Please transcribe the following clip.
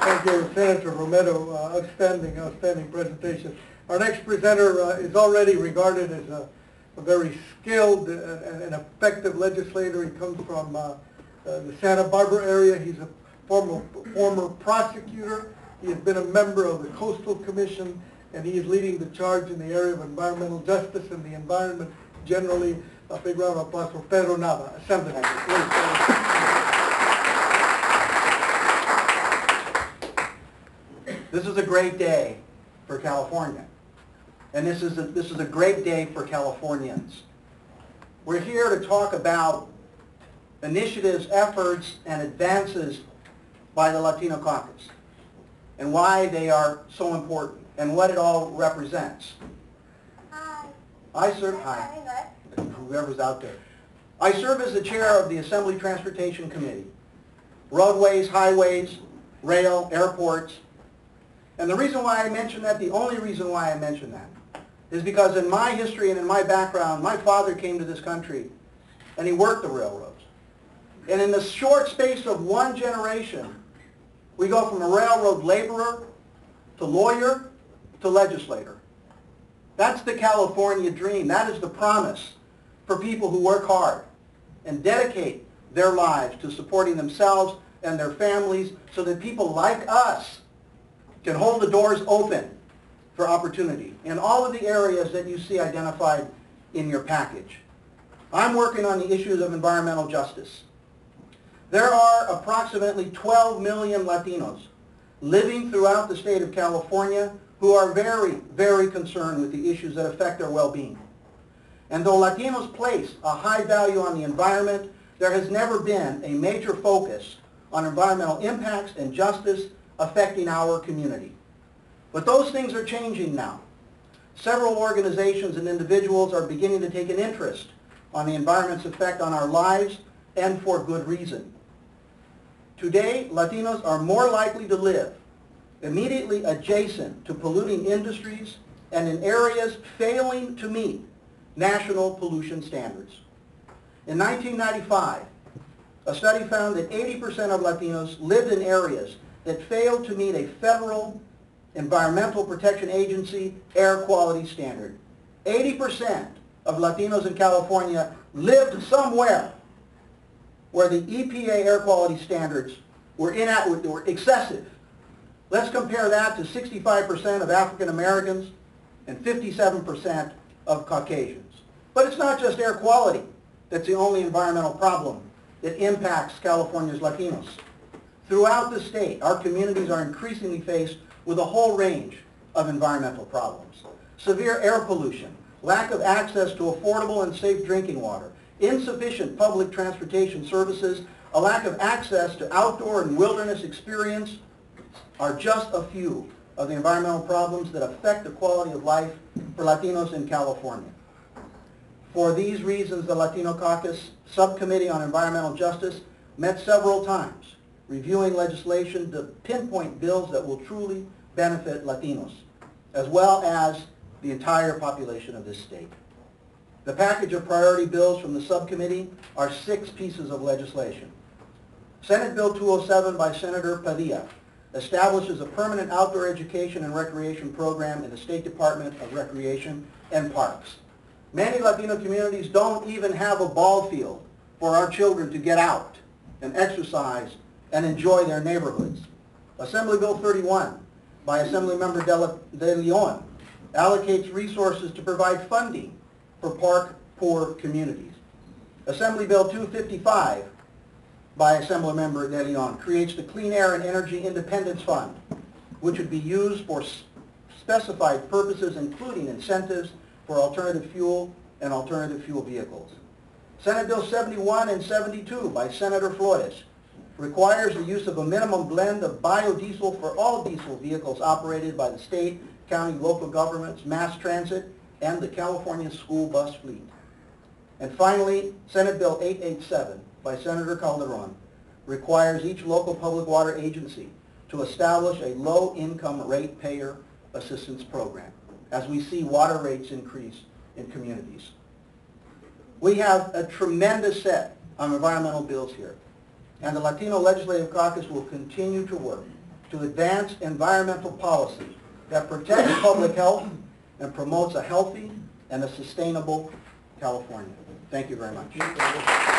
Thank you, Senator Romero. Outstanding presentation. Our next presenter is already regarded as a very skilled and effective legislator. He comes from the Santa Barbara area. He's a former prosecutor. He has been a member of the Coastal Commission, and he is leading the charge in the area of environmental justice and the environment generally. A big round of applause for Pedro Nava, Assemblymember. This is a great day for California, and this is a great day for Californians. We're here to talk about initiatives, efforts, and advances by the Latino Caucus, and why they are so important, and what it all represents. Whoever's out there. I serve as the chair of the Assembly Transportation Committee. Roadways, highways, rail, airports. And the reason why I mention that, the only reason why I mention that, is because in my history and in my background, my father came to this country and he worked the railroads. And in the short space of one generation, we go from a railroad laborer to lawyer to legislator. That's the California dream. That is the promise for people who work hard and dedicate their lives to supporting themselves and their families so that people like us can hold the doors open for opportunity in all of the areas that you see identified in your package. I'm working on the issues of environmental justice. There are approximately 12 million Latinos living throughout the state of California who are very, very concerned with the issues that affect their well-being. And though Latinos place a high value on the environment, there has never been a major focus on environmental impacts and justice affecting our community. But those things are changing now. Several organizations and individuals are beginning to take an interest on the environment's effect on our lives, and for good reason. Today, Latinos are more likely to live immediately adjacent to polluting industries and in areas failing to meet national pollution standards. In 1995, a study found that 80% of Latinos lived in areas that failed to meet a federal Environmental Protection Agency air quality standard. 80% of Latinos in California lived somewhere where the EPA air quality standards were excessive. Let's compare that to 65% of African Americans and 57% of Caucasians. But it's not just air quality that's the only environmental problem that impacts California's Latinos. Throughout the state, our communities are increasingly faced with a whole range of environmental problems. Severe air pollution, lack of access to affordable and safe drinking water, insufficient public transportation services, a lack of access to outdoor and wilderness experience are just a few of the environmental problems that affect the quality of life for Latinos in California. For these reasons, the Latino Caucus Subcommittee on Environmental Justice met several times, reviewing legislation to pinpoint bills that will truly benefit Latinos, as well as the entire population of this state. The package of priority bills from the subcommittee are 6 pieces of legislation. Senate Bill 207 by Senator Padilla establishes a permanent outdoor education and recreation program in the State Department of Recreation and Parks. Many Latino communities don't even have a ball field for our children to get out and exercise and enjoy their neighborhoods. Assembly Bill 31 by Assemblymember De Leon allocates resources to provide funding for park-poor communities. Assembly Bill 255 by Assemblymember De Leon creates the Clean Air and Energy Independence Fund, which would be used for specified purposes, including incentives for alternative fuel and alternative fuel vehicles. Senate Bill 71 and 72 by Senator Flores requires the use of a minimum blend of biodiesel for all diesel vehicles operated by the state, county, local governments, mass transit, and the California school bus fleet. And finally, Senate Bill 887 by Senator Calderon requires each local public water agency to establish a low-income ratepayer assistance program as we see water rates increase in communities. We have a tremendous set of environmental bills here, and the Latino Legislative Caucus will continue to work to advance environmental policy that protects public health and promotes a healthy and a sustainable California. Thank you very much.